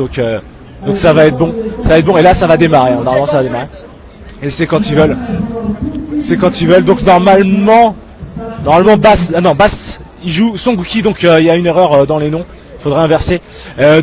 Donc ça va être bon, et là ça va démarrer, hein. Normalement ça va démarrer. Et c'est quand ils veulent. C'est quand ils veulent. Donc normalement Bass, Bass il joue Son Goku, donc il y a une erreur dans les noms. Faudrait inverser.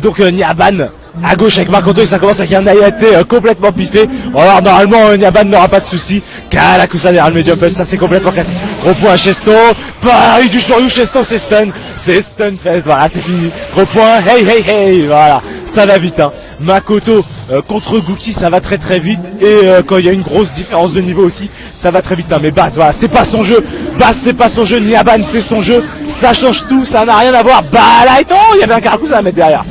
Donc Nyaban à gauche avec Makoto et ça commence avec un Ayate complètement piffé. Alors normalement Nyaban n'aura pas de soucis. Kalakusa derrière le medium punch, ça c'est complètement classique. Gros point à Chesto. Pareil du Shoryu, Chesto c'est stun. C'est stun fest, voilà c'est fini. Gros point, hey, voilà. Ça va vite hein. Makoto contre Guki ça va très vite. Et quand il y a une grosse différence de niveau aussi, ça va très vite hein. Mais Bass voilà, c'est pas son jeu. Bass c'est pas son jeu, Nyaban c'est son jeu. Ça change tout, ça n'a rien à voir. Light, oh, il y avait un Karakusa à mettre derrière.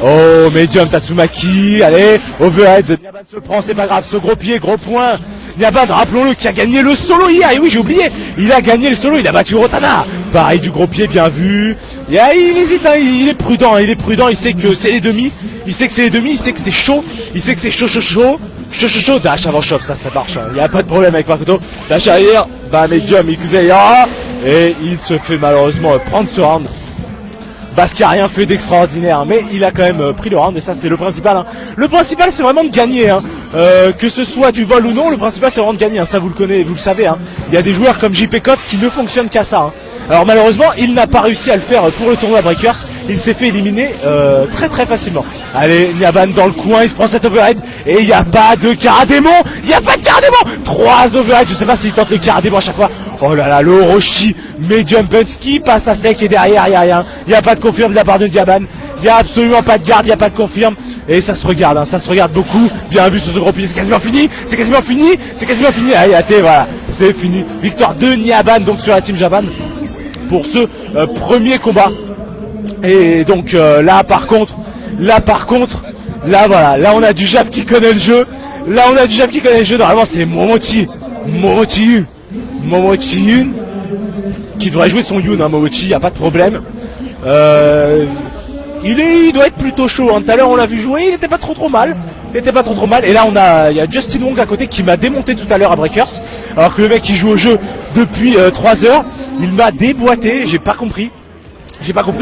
Oh, medium Tatsumaki, allez, overhead. Nyaban se prend, c'est pas grave, ce gros pied, gros point. Nyaban, rappelons-le, qui a gagné le solo hier. Et oui, j'ai oublié, il a gagné le solo, il a battu Rotana. Pareil, du gros pied, bien vu. Et il hésite, hein, il est prudent, il sait que c'est les demi. Il sait que c'est chaud. Chaud, dash avant shop, ça marche, hein. Y a pas de problème avec Makoto. Dash arrière, medium, Ikuzeya. Et il se fait malheureusement prendre ce round. Bass qui a rien fait d'extraordinaire, mais il a quand même pris le round et ça c'est le principal hein. Le principal c'est vraiment de gagner hein. Que ce soit du vol ou non, le principal c'est vraiment de gagner hein. Ça vous le connaissez, vous le savez hein. Il y a des joueurs comme JP Koff qui ne fonctionnent qu'à ça hein. Alors malheureusement il n'a pas réussi à le faire pour le tournoi Breakers. Il s'est fait éliminer très facilement. Allez, Nyaban dans le coin, il se prend cet overhead et il n'y a pas de Karadémon. 3 overhead, je sais pas s'il tente le Karadémon à chaque fois. Oh là là, le Orochi medium punch qui passe à sec et derrière il n'y a rien. Il n'y a pas de confirme de la part de Nyaban. Il n'y a absolument pas de garde, il n'y a pas de confirme. Et ça se regarde, hein, ça se regarde beaucoup. Bien vu ce gros pied, c'est quasiment fini. Ayate, voilà, c'est fini. Victoire de Nyaban donc sur la team Japan pour ce premier combat. Et donc là par contre, voilà, là on a du Jap qui connaît le jeu. Normalement c'est Momochi Yun qui devrait jouer son Yun hein, Momochi, y a pas de problème. Il doit être plutôt chaud hein. Tout à l'heure on l'a vu jouer, il était pas trop mal. Et là il y a Justin Wong à côté qui m'a démonté tout à l'heure à Breakers. Alors que le mec qui joue au jeu depuis 3 heures, il m'a déboîté, j'ai pas compris,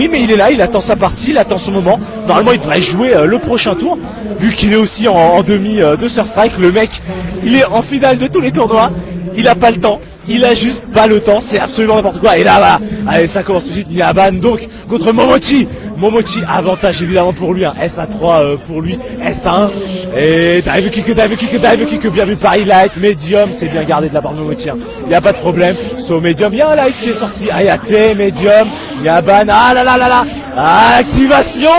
mais il est là, il attend sa partie, il attend son moment. Normalement il devrait jouer le prochain tour, vu qu'il est aussi en demi de Sur Strike. Le mec il est en finale de tous les tournois, il a pas le temps. Il a juste pas le temps, c'est absolument n'importe quoi. Et là, voilà, allez, ça commence tout de suite. Nyaban donc contre Momochi, avantage évidemment pour lui, hein. SA3 pour lui, SA1. Et dive kick, bien vu par Light, medium, c'est bien gardé de la part de Momochi, hein. Y a pas de problème. So medium, bien Light qui est sorti. Ayate, medium, Nyaban, ah là là, activation.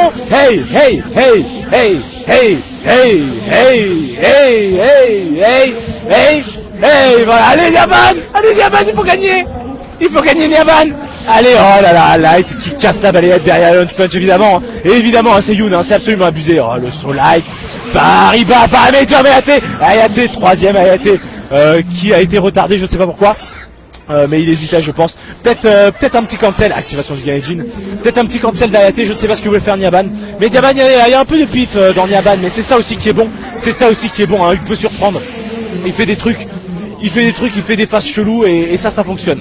Hey, voilà, allez Nyaban, il faut gagner Nyaban. Allez, oh là là, Light qui casse la balayette derrière le lunch punch évidemment. Et évidemment, hein, c'est Yun, hein, c'est absolument abusé. Oh, le saut Light, Bariba, medium, Ayate, troisième Ayate, qui a été retardé, je ne sais pas pourquoi. Mais il hésitait je pense. Peut-être un petit cancel, activation du Gaijin. Peut-être un petit cancel d'Ayate, je ne sais pas ce que voulait faire Nyaban. Mais Nyaban, il y a un peu de pif dans Nyaban, mais c'est ça aussi qui est bon. Hein, il peut surprendre. Il fait des trucs, il fait des phases cheloues et ça fonctionne.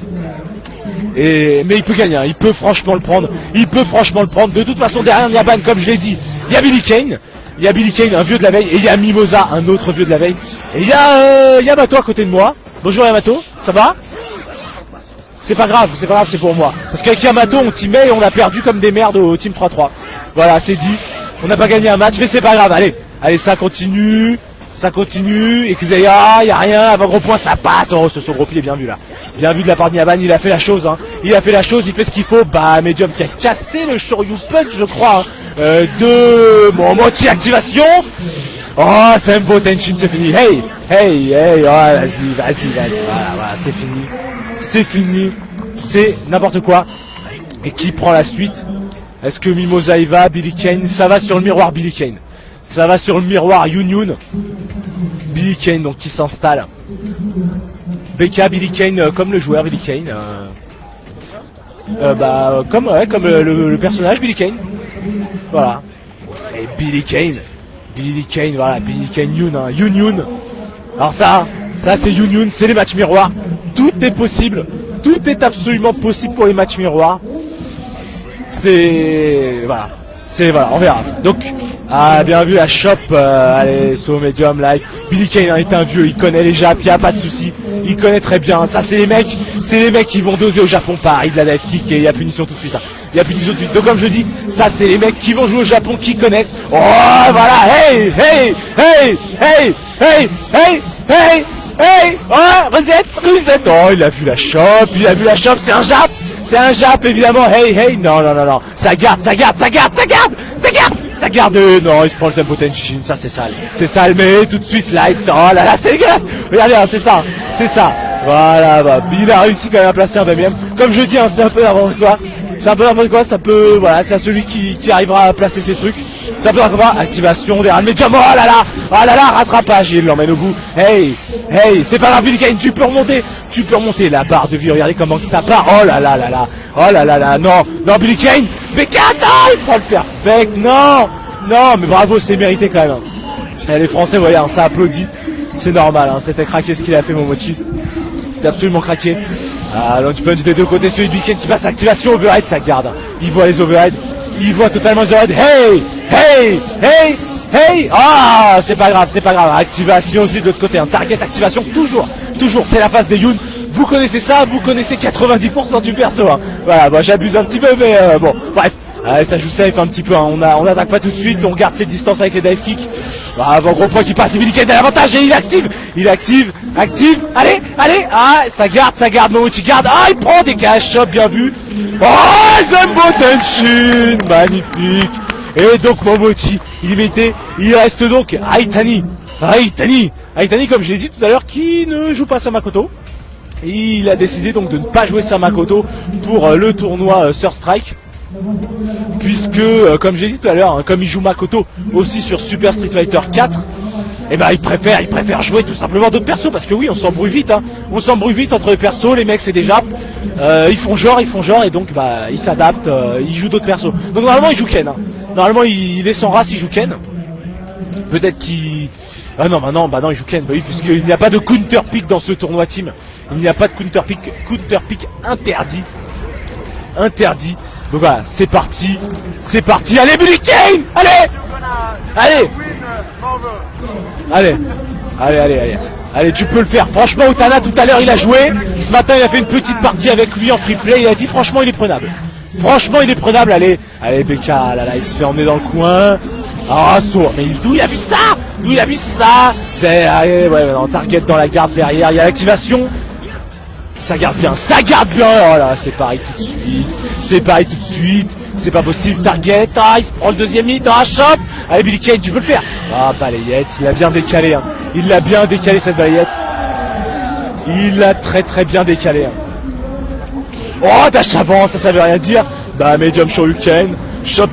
Mais il peut gagner, hein, il peut franchement le prendre. De toute façon derrière Nyaban, comme je l'ai dit, il y a Billy Kane, un vieux de la veille, et il y a Mimosa, un autre vieux de la veille. Et il y a Yamato à côté de moi. Bonjour Yamato, ça va? C'est pas grave, c'est pour moi. Parce qu'avec Yamato, on teamait et on a perdu comme des merdes au team 3-3. Voilà, c'est dit. On n'a pas gagné un match, mais c'est pas grave. Allez, ça continue. Et Kuzeya, y a rien, avant gros point, ça passe. Oh, ce gros pied, bien vu là. Bien vu de la part de Nyaban, il a fait la chose, hein. Il fait ce qu'il faut. Medium qui a cassé le Shoryu Punch, je crois, hein. De Momochi, activation. Oh, Sembo Tenshin, c'est fini. Hey, oh, vas-y. Voilà, c'est fini. C'est n'importe quoi. Et qui prend la suite? Est-ce que Mimosa y va? Billy Kane, ça va sur le miroir Billy Kane. Yun. Billy Kane donc qui s'installe. BK Billy Kane comme le joueur Billy Kane. Comme le personnage Billy Kane. Voilà. Et Billy Kane, voilà, Billy Kane Yun, hein. Yun. Alors ça c'est Yun, c'est les matchs miroirs. Tout est possible. Tout est absolument possible pour les matchs miroirs. C'est... Voilà. C'est voilà, on verra. Donc, bien vu la shop, allez, so medium like. Billy Kane est un vieux, il connaît les Japs, y a pas de souci. Il connaît très bien. Ça, c'est les mecs qui vont doser au Japon. Pareil de la dive kick et il y a punition tout de suite. Il y a punition tout de suite. Donc comme je dis, ça c'est les mecs qui vont jouer au Japon, qui connaissent. Oh voilà, hey, hey, hey, hey, hey, hey, hey, hey, oh, reset. Oh, il a vu la shop, c'est un Jap. C'est un Jap, évidemment. Hey, hey, non. Ça garde. Non, il se prend le Zembo Tenshin, ça c'est sale, mais tout de suite light. Oh là là, c'est dégueulasse. Regardez, hein, c'est ça. Voilà, bah, il a réussi quand même à placer un deuxième. Comme je dis, hein, c'est un peu n'importe quoi. Ça peut, voilà, c'est à celui qui arrivera à placer ses trucs. Ça peut n'importe quoi. Activation derrière le médium. Oh là là, rattrapage. Il l'emmène au bout. Hey, c'est pas grave, Billy Kane, tu peux remonter la barre de vie. Regardez comment ça part. Oh là là, non, Billy Kane. Mais non, il prend le perfect. Non, mais bravo, c'est mérité quand même. Et les Français, voyez, hein, ça applaudit. C'est normal, hein, c'était craqué ce qu'il a fait, Momochi. C'était absolument craqué. Launch punch des deux côtés, celui de Billy Kane qui passe activation, overhead, ça garde. Il voit les overhead. Il voit totalement les overhead. Hey, ah, c'est pas grave. Activation aussi de l'autre côté, un target activation, toujours, c'est la phase des Yoon. Vous connaissez ça, vous connaissez 90% du perso, hein. Voilà, bon, j'abuse un petit peu, mais bon, bref. Ça joue safe un petit peu, hein. On attaque pas tout de suite, on garde ses distances avec les dive kicks. Avant gros point qui passe, Billy Kane a l'avantage et il active. Allez, ça garde, Momochi garde. Il prend des cash shop, bien vu. Oh, Zembo Tenshin, magnifique. Et donc Momochi, il reste donc Aitani, comme je l'ai dit tout à l'heure, qui ne joue pas Samakoto. Il a décidé donc de ne pas jouer Samakoto pour le tournoi Third Strike. Puisque, comme j'ai dit tout à l'heure, hein, comme il joue Makoto aussi sur Super Street Fighter 4, et il préfère jouer tout simplement d'autres persos, parce que oui, on s'embrouille vite, hein. On s'embrouille vite entre les persos, les mecs c'est des Japs, ils font genre, et donc ils s'adaptent, ils jouent d'autres persos. Donc normalement il joue Ken, hein. Normalement il est sans race, il joue Ken. Peut-être qu'il... Ah non, il joue Ken, oui, puisqu'il n'y a pas de counter pick dans ce tournoi team. Il n'y a pas de counter pick interdit. Donc voilà, c'est parti, allez Billy Kane, allez, tu peux le faire. Franchement, Otana tout à l'heure il a joué, ce matin il a fait une petite partie avec lui en free play, il a dit franchement il est prenable, allez BK, là il se fait emmener dans le coin. Sourd, mais d'où il a vu ça, c'est, allez, ouais, non, target dans la garde derrière, il y a l'activation. Ça garde bien, oh là, c'est pareil tout de suite, c'est pas possible, target, il se prend le deuxième hit, shop, allez Billy Kane, tu peux le faire, balayette, il a bien décalé, hein. Il l'a bien décalé cette balayette, il l'a très bien décalé, hein. Oh, dash avant, ça veut rien dire, medium shoryuken, shop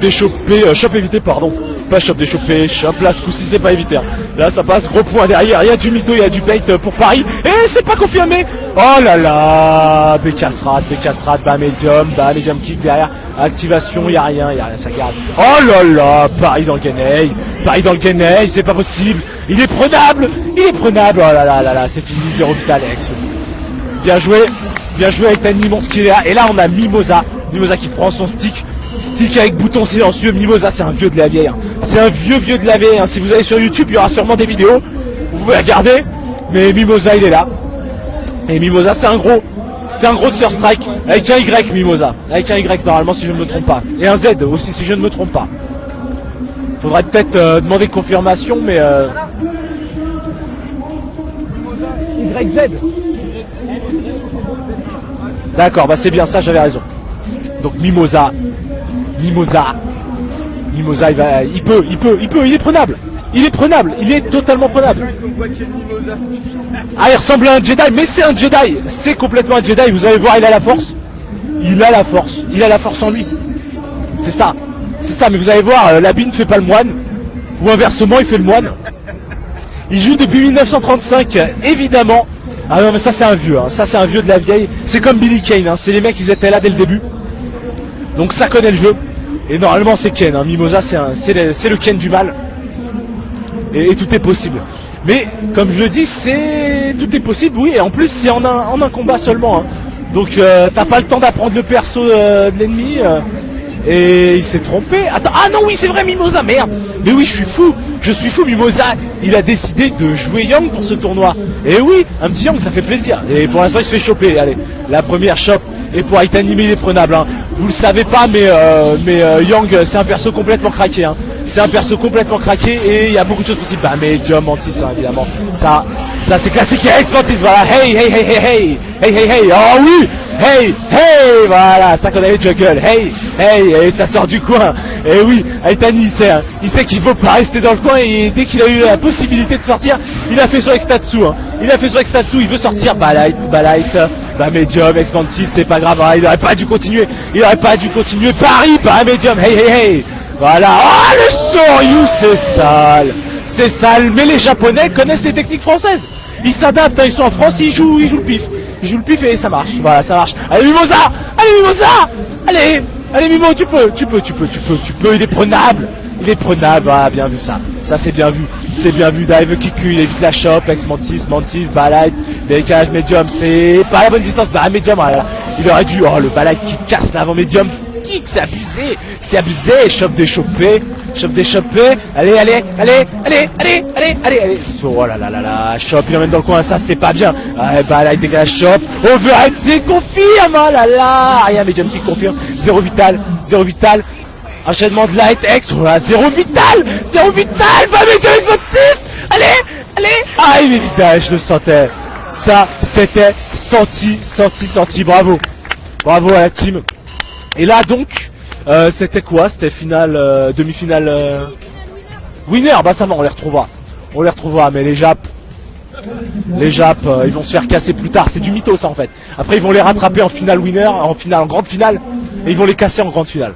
évité, pardon. Pas shop déchopé, shop là ce coup-ci c'est pas évité, hein. Là ça passe, gros point derrière, il y a du mytho, il y a du bait pour Paris, et c'est pas confirmé. Oh là là, Bekasrat, medium kick derrière, activation, il y a rien, ça garde. Oh là là, Paris dans le Genei, c'est pas possible, il est prenable, oh là là, c'est fini, 0 vital Alex. Bien joué avec Tani, montre qu'il est là, et là on a Mimosa qui prend son stick avec bouton silencieux. Mimosa c'est un vieux de la vieille, hein. C'est un vieux de la vieille, hein. Si vous allez sur YouTube il y aura sûrement des vidéos, vous pouvez regarder, mais Mimosa il est là, et Mimosa c'est un gros de Third Strike, avec un Y Mimosa, normalement si je ne me trompe pas, et un Z aussi si je ne me trompe pas. Faudrait peut-être demander confirmation, mais YZ. D'accord, c'est bien ça, j'avais raison. Donc Mimosa, il peut, il est prenable, il est totalement prenable. Il ressemble à un Jedi, mais c'est un Jedi, c'est complètement un Jedi, vous allez voir, il a la force en lui. C'est ça, mais vous allez voir, l'habit ne fait pas le moine, ou inversement, il fait le moine. Il joue depuis 1935, évidemment. Ah non mais ça c'est un vieux, hein. Ça c'est un vieux de la vieille, c'est comme Billy Kane, hein. C'est les mecs, ils étaient là dès le début. Donc ça connaît le jeu. Et normalement c'est Ken, hein. Mimosa c'est le Ken du mal. Et tout est possible. Mais comme je le dis, tout est possible, oui, et en plus c'est en un combat seulement, hein. Donc t'as pas le temps d'apprendre le perso de l'ennemi. Et il s'est trompé. Attends, ah non, oui, c'est vrai, Mimosa, merde. Mais oui, je suis fou, Mimosa. Il a décidé de jouer Yang pour ce tournoi. Et oui, un petit Yang, ça fait plaisir. Et pour l'instant, il se fait choper. Allez, la première chope. Et pour Aitanimi, il est prenable. Hein. Vous le savez pas, mais Yang, c'est un perso complètement craqué. Hein. C'est un perso complètement craqué et il y a beaucoup de choses possibles. Bah, Medium, Mantis, hein, évidemment. Ça c'est classique. Hey, Mantis, voilà. Hey, hey, hey, hey, hey. Hey, hey, hey. Oh oui. Hey, hey. Voilà, ça qu'on avait juggle. Hey, hey. Et ça sort du coin. Et oui, Aitani, il sait qu'il faut pas rester dans le coin. Et dès qu'il a eu la possibilité de sortir, il a fait son Extatsu. Hein. Il a fait son Extatsu. Il veut sortir. Balight. Bah, Medium, Expantis, c'est pas grave. Hein. Il aurait pas dû continuer. Paris, pas Medium. Hey, hey, hey. Voilà, oh le Soryu, c'est sale, mais les Japonais connaissent les techniques françaises, ils s'adaptent, hein, ils sont en France, ils jouent le pif, et ça marche, voilà, ça marche. Allez Mimosa, allez Mimo, tu peux, il est prenable, voilà, bien vu ça c'est bien vu, Dive Kiku, il évite la chope, Mantis, Balight, décalage Medium, c'est pas la bonne distance, bah Medium, voilà, il aurait dû, oh le Balight qui casse l'avant Medium, c'est abusé, chope d'échopper, allez, oh là là, chope, il emmène dans le coin, ça c'est pas bien, bah là il dégage chope, overhead, c'est confirme, oh là là, rien, Medium qui confirme, 0 vital, enchaînement de light, X, voilà, 0 vital, bah Medium Mantis, allez, ah il est vital, je le sentais, ça c'était senti, bravo à la team. Et là donc, c'était quoi? C'était finale, demi-finale, winner. Bah ça va, on les retrouvera. Mais les Japs, ils vont se faire casser plus tard. C'est du mytho ça en fait. Après ils vont les rattraper en finale winner, en grande finale, et ils vont les casser en grande finale.